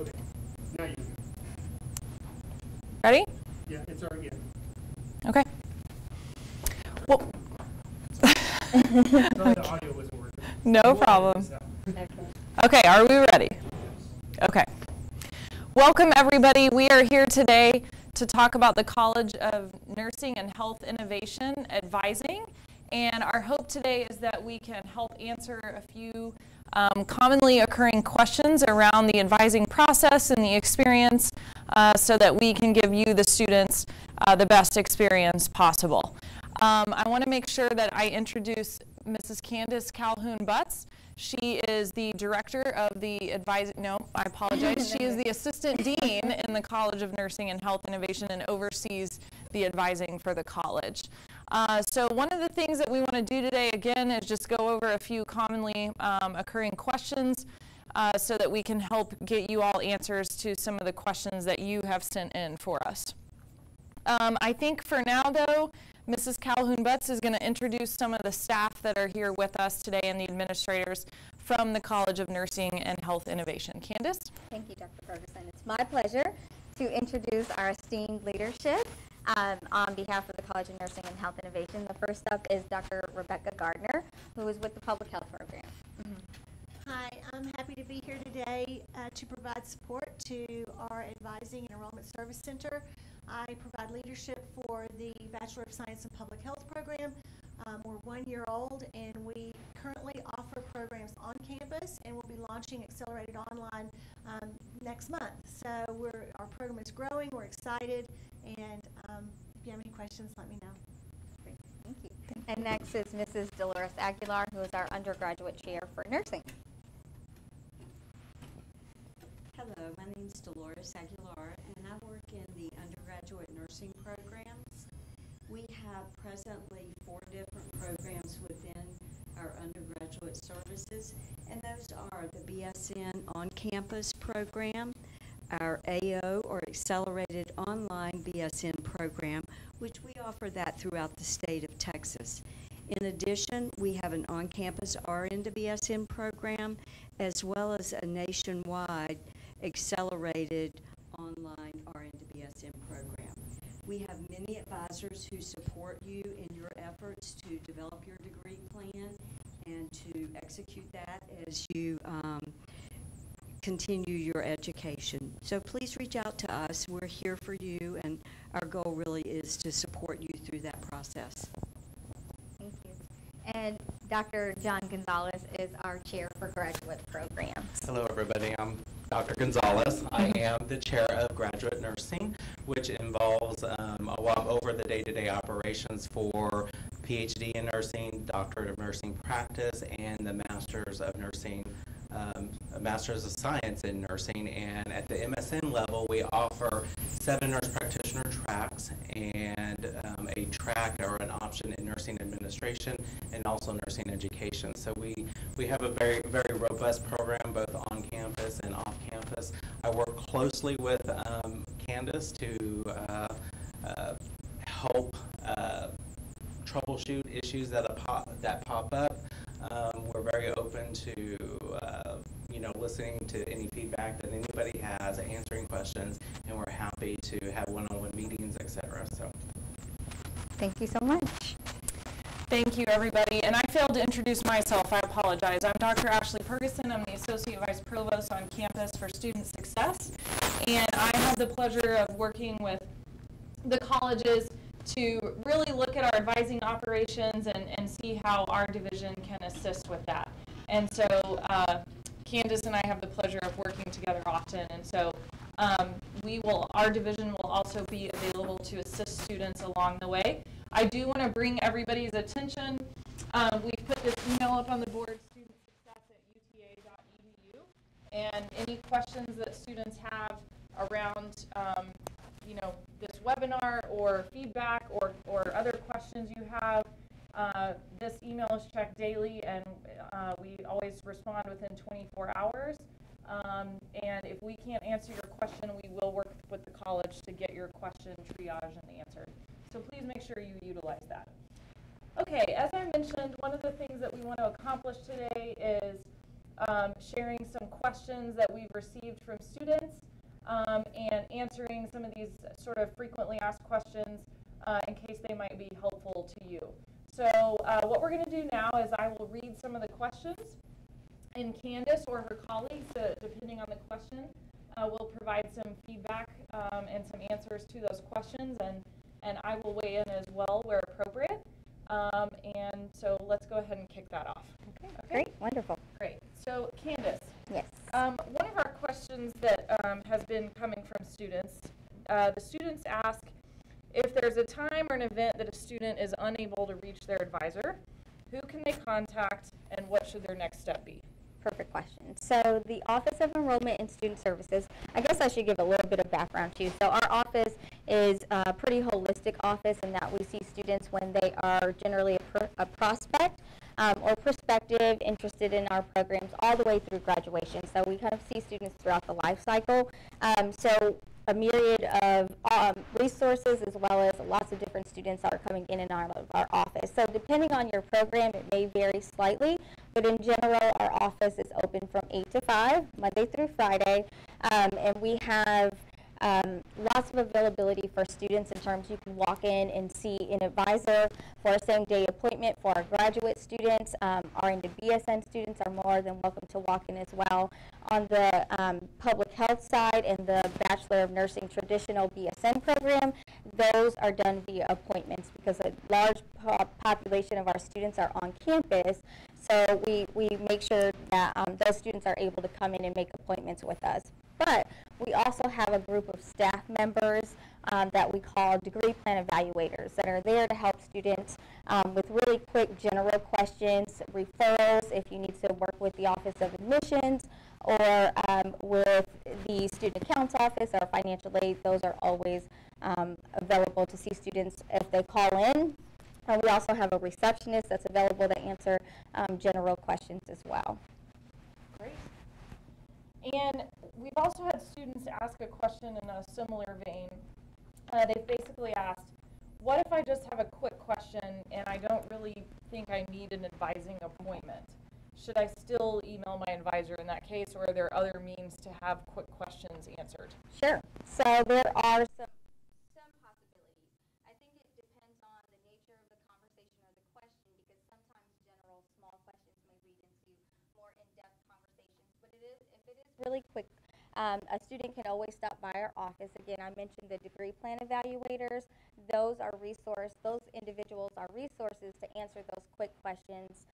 Okay. Now you. Ready? Yeah, it's already in. Okay. Well, Sorry, the audio wasn't working. no problem. Okay, are we ready? Okay. Welcome, everybody. We are here today to talk about the College of Nursing and Health Innovation advising. And our hope today is that we can help answer a few commonly occurring questions around the advising process and the experience so that we can give you, the students, the best experience possible. I want to make sure that I introduce Mrs. Candace Calhoun-Butts. She is the director of the advising, no, I apologize. She is the assistant dean in the College of Nursing and Health Innovation and oversees the advising for the college. So one of the things that we want to do today, again, is just go over a few commonly occurring questions so that we can help get you all answers to some of the questions that you have sent in for us. I think for now, though, Mrs. Calhoun-Butts is going to introduce some of the staff that are here with us today and the administrators from the College of Nursing and Health Innovation. Candace? Thank you, Dr. Ferguson. It's my pleasure to introduce our esteemed leadership on behalf of the College of Nursing and Health Innovation. The first up is Dr. Rebecca Gardner, who is with the Public Health Program. Hi, I'm happy to be here today to provide support to our Advising and Enrollment Service Center. I provide leadership for the Bachelor of Science in Public Health program. We're 1 year old, and we currently offer programs on campus, and we'll be launching Accelerated Online next month. So our program is growing, we're excited, and if you have any questions, let me know. Great, thank you. And next is Mrs. Dolores Aguilar, who is our undergraduate chair for nursing. Hello, my name is Dolores Aguilar, and I work in the undergraduate nursing programs. We have presently 4 different programs within our undergraduate services, and those are the BSN on-campus program, our AO, or Accelerated Online BSN program, which we offer that throughout the state of Texas. In addition, we have an on-campus RN to BSN program, as well as a nationwide Accelerated Online RN to BSN program. We have many advisors who support you in your efforts to develop your degree plan and to execute that as you continue your education. So please reach out to us. We're here for you, and our goal really is to support you through that process. Thank you. And Dr. John Gonzalez is our chair for graduate programs. Hello, everybody. I'm Dr. Gonzalez. I am the chair of graduate nursing, which involves over the day-to-day operations for PhD in nursing, doctorate of nursing practice, and the master's of nursing, master's of science in nursing. And at the MSN level, we offer 7 nurse practitioner tracks and a track or an option in nursing administration and also nursing education. So we have a very, very robust program both on campus and off campus. I work closely with Candace to help troubleshoot issues that pop up. We're very open to listening to any feedback that anybody has, answering questions, and we're happy to have one-on-one meetings, etc. So, thank you so much. Thank you, everybody. And I failed to introduce myself. I apologize. I'm Dr. Ashley Ferguson. I'm the Associate Vice Provost on campus for Student Success. And I have the pleasure of working with the colleges to really look at our advising operations and see how our division can assist with that. And so Candace and I have the pleasure of working together often. And so our division will also be available to assist students along the way. I do want to bring everybody's attention. We've put this email up on the board, studentsuccess@uta.edu. And any questions that students have around this webinar or feedback or other questions you have, this email is checked daily, and we always respond within 24 hours. And if we can't answer your question, we will work with the college to get your question triaged and answered. So please make sure you utilize that. Okay, as I mentioned, one of the things that we want to accomplish today is sharing some questions that we've received from students, and answering some of these sort of frequently asked questions in case they might be helpful to you. So what we're going to do now is I will read some of the questions, and Candace or her colleagues, depending on the question, will provide some feedback and some answers to those questions, and I will weigh in as well where appropriate. And so let's go ahead and kick that off. Okay. Great, wonderful. Great. So Candace. Yes. One of our questions that has been coming from students, the students ask if there's a time or an event that a student is unable to reach their advisor, who can they contact and what should their next step be? Perfect question. So the Office of Enrollment and Student Services, I guess I should give a little bit of background too. So our office is a pretty holistic office in that we see students when they are generally a prospect or prospective, interested in our programs all the way through graduation. So we kind of see students throughout the life cycle. So a myriad of resources as well as lots of different students are coming in and out of our office. So depending on your program, it may vary slightly, but in general, our office is open from 8 to 5, Monday through Friday, and we have lots of availability for students in terms you can walk in and see an advisor for a same-day appointment. For our graduate students, our into BSN students are more than welcome to walk in as well. On the public health side and the Bachelor of Nursing traditional BSN program, those are done via appointments because a large population of our students are on campus. So we make sure that those students are able to come in and make appointments with us. But we also have a group of staff members that we call degree plan evaluators that are there to help students with really quick general questions, referrals if you need to work with the Office of Admissions or with the Student Accounts Office or financial aid. Those are always available to see students if they call in. We also have a receptionist that's available to answer general questions as well. Great. And we've also had students ask a question in a similar vein. They've basically asked, what if I just have a quick question and I don't really think I need an advising appointment? Should I still email my advisor in that case, or are there other means to have quick questions answered? Sure. So there are some possibilities. I think it depends on the nature of the conversation or the question, because sometimes general small questions may lead into more in-depth conversations. But if it is really quick, a student can always stop by our office. Again, I mentioned the degree plan evaluators. Those individuals are resources to answer those quick questions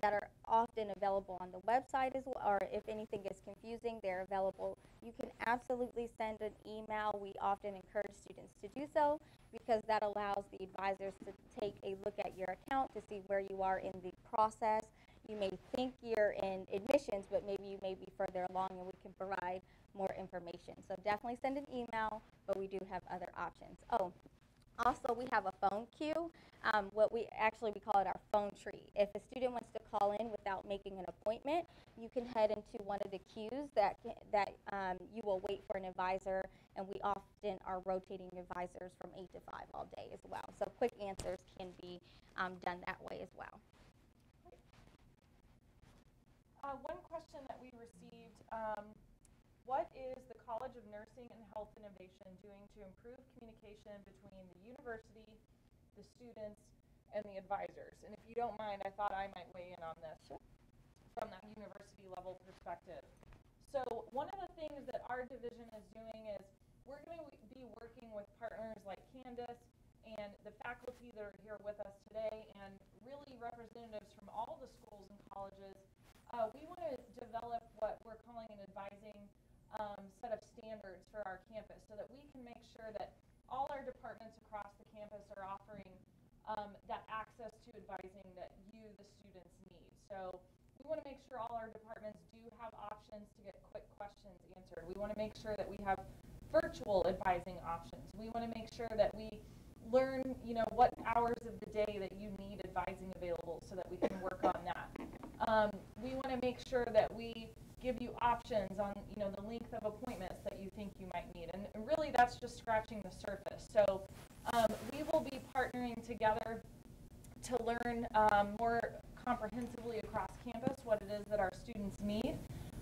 that are often available on the website as well, or if anything is confusing, they're available. You can absolutely send an email. We often encourage students to do so because that allows the advisors to take a look at your account to see where you are in the process. You may think you're in admissions, but maybe you may be further along and we can provide more information. So definitely send an email, but we do have other options. Oh, also we have a phone queue. We call it our phone tree. If a student wants to call in without making an appointment, you can head into one of the queues that you will wait for an advisor, and we often are rotating advisors from 8 to 5 all day as well. So quick answers can be done that way as well. One question that we received, what is the College of Nursing and Health Innovation doing to improve communication between the university, the students, and the advisors? And if you don't mind, I thought I might weigh in on this from that university level perspective. So one of the things that our division is doing is we're going to be working with partners like Candace and the faculty that are here with us today, and really representatives from all the schools and colleges. We want to develop what we're calling an advising set of standards for our campus so that we can make sure that all our departments across the campus are offering that access to advising that you, the students, need. So we want to make sure all our departments do have options to get quick questions answered. We want to make sure that we have virtual advising options. We want to make sure that we learn, what hours of the day that you need advising available so that we can work on that. We want to make sure that we give you options on, the length of appointments that you think you might need. And really that's just scratching the surface. So we will be partnering together to learn more comprehensively across campus what it is that our students need.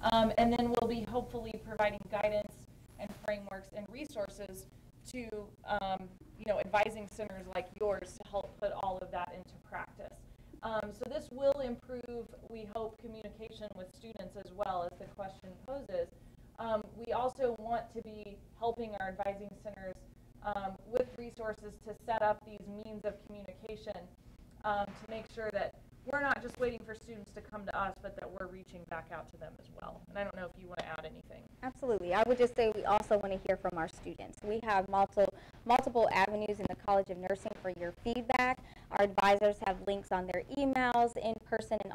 And then we'll be hopefully providing guidance and frameworks and resources to advising centers like yours to help put all of that into practice. So this will improve, we hope, communication with students as well, as the question poses. We also want to be helping our advising centers with resources to set up these means of communication to make sure that we're not just waiting for students to come to us, but that we're reaching back out to them as well. And I don't know if you want to add anything. Absolutely. I would just say we also want to hear from our students. We have multiple avenues in the College of Nursing for your feedback. Our advisors have links on their emails, in person and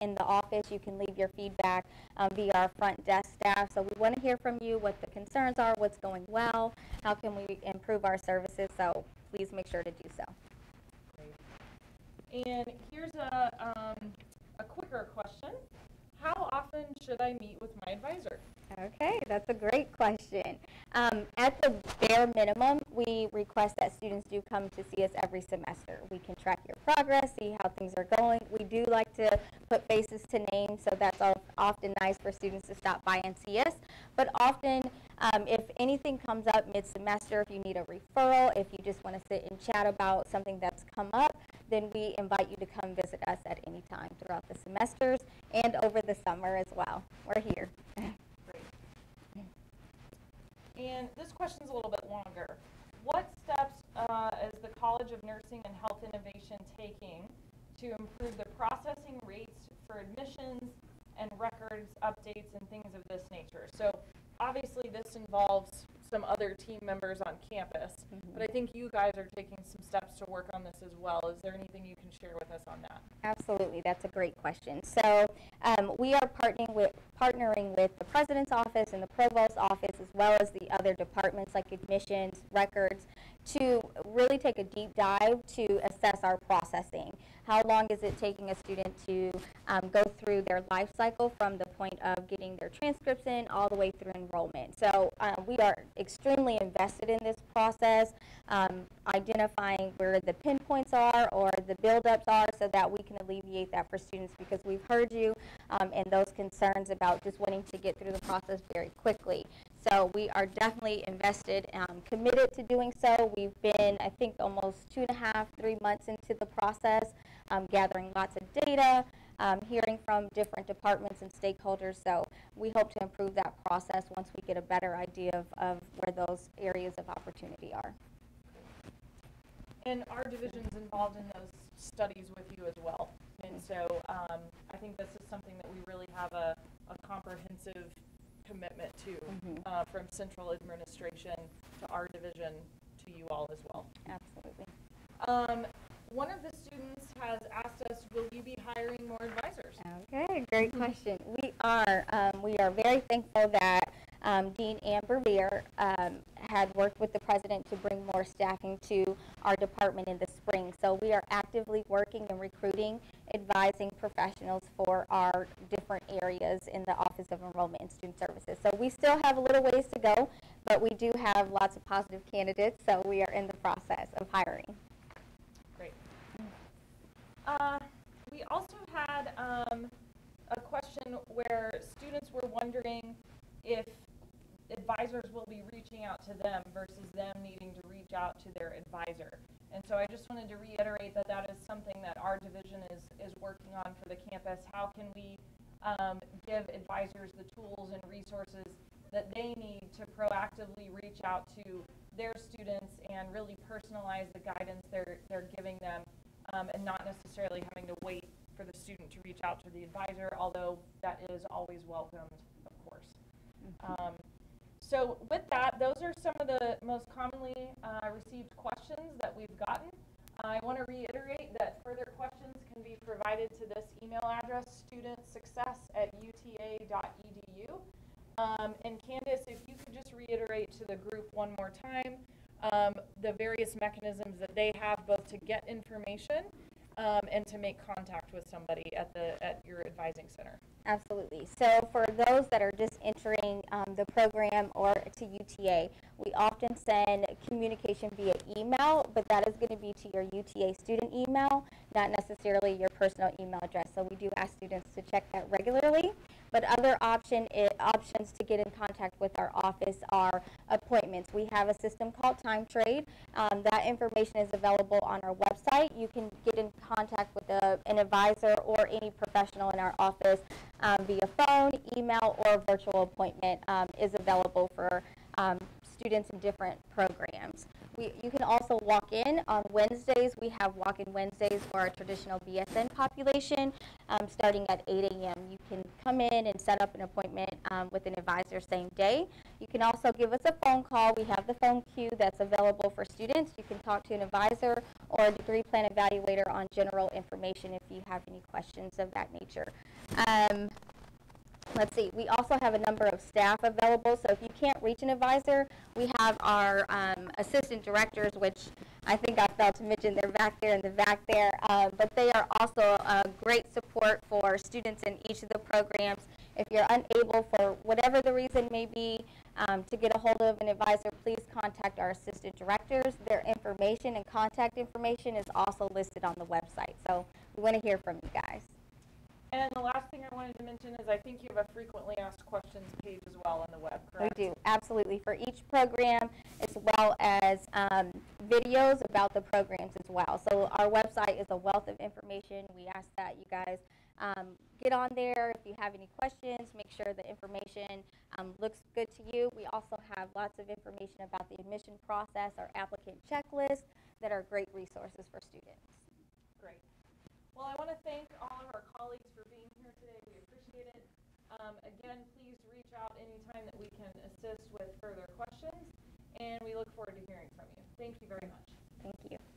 in the office. You can leave your feedback via our front desk staff. So we want to hear from you what the concerns are, what's going well, how can we improve our services. So please make sure to do so. And here's a quicker question. How often should I meet with my advisor? Okay, that's a great question. At the bare minimum, we request that students do come to see us every semester. We can track your progress, see how things are going. We do like to put faces to names, so that's often nice for students to stop by and see us. But often, if anything comes up mid-semester, if you need a referral, if you just want to sit and chat about something that's come up, then we invite you to come visit us at any time throughout the semesters and over the summer as well. We're here. And this question's a little bit longer. What steps is the College of Nursing and Health Innovation taking to improve the processing rates for admissions and records updates and things of this nature? So obviously this involves some other team members on campus, but I think you guys are taking some steps to work on this as well. Is there anything you can share with us on that? Absolutely, that's a great question. So we are partnering with the President's Office and the Provost's Office, as well as the other departments like admissions, records, to really take a deep dive to assess our processing. How long is it taking a student to go through their life cycle from the point of getting their transcripts in all the way through enrollment? So we are extremely invested in this process, identifying where the pinpoints are or the buildups are so that we can alleviate that for students, because we've heard you and those concerns about just wanting to get through the process very quickly. So we are definitely invested, committed to doing so. We've been, I think, almost 2.5, 3 months into the process, gathering lots of data, hearing from different departments and stakeholders. So we hope to improve that process once we get a better idea of where those areas of opportunity are. And our division's involved in those studies with you as well. And so I think this is something that we really have a comprehensive commitment to, from central administration to our division to you all as well. Absolutely. One of the students has asked us, will you be hiring more advisors? Okay, great question. We are very thankful that Dean Amber Beer had worked with the president to bring more staffing to our department in the spring. So we are actively working and recruiting advising professionals for our different areas in the Office of Enrollment and Student Services. So we still have a little ways to go, but we do have lots of positive candidates, so we are in the process of hiring. Great. We also had a question where students were wondering if advisors will be reaching out to them versus them needing to reach out to their advisor. And so I just wanted to reiterate that that is something that our division is working on for the campus. How can we give advisors the tools and resources that they need to proactively reach out to their students and really personalize the guidance they're giving them, and not necessarily having to wait for the student to reach out to the advisor, although that is always welcomed, of course. So with that, those are some of the most commonly received questions that we've gotten. I want to reiterate that further questions can be provided to this email address, studentsuccess@uta.edu. And Candace, if you could just reiterate to the group one more time the various mechanisms that they have both to get information and to make contact with somebody at your advising center. Absolutely. So for those that are just entering the program or to UTA, we often send communication via email, but that is going to be to your UTA student email, not necessarily your personal email address. So we do ask students to check that regularly. But other options to get in contact with our office are appointments. We have a system called Time Trade. That information is available on our website. You can get in contact with an advisor or any professional in our office via phone, email, or virtual appointment is available for students in different programs. You can also walk in on Wednesdays. We have walk-in Wednesdays for our traditional BSN population starting at 8 a.m. You can come in and set up an appointment with an advisor same day. You can also give us a phone call. We have the phone queue that's available for students. You can talk to an advisor or a degree plan evaluator on general information if you have any questions of that nature. Let's see, we also have a number of staff available, so if you can't reach an advisor, we have our assistant directors, which I think I failed to mention, they're back there in the back there, but they are also a great support for students in each of the programs. If you're unable, for whatever the reason may be, to get a hold of an advisor, please contact our assistant directors. Their information and contact information is also listed on the website, so we want to hear from you guys. And the last thing I wanted to mention is I think you have a frequently asked questions page as well on the web, correct? We do, absolutely, for each program, as well as videos about the programs as well. So our website is a wealth of information. We ask that you guys get on there. If you have any questions, make sure the information looks good to you. We also have lots of information about the admission process, our applicant checklist, that are great resources for students. Great. Well, I want to thank all of our colleagues for being here today. We appreciate it. Again, please reach out anytime that we can assist with further questions, and we look forward to hearing from you. Thank you very much. Thank you.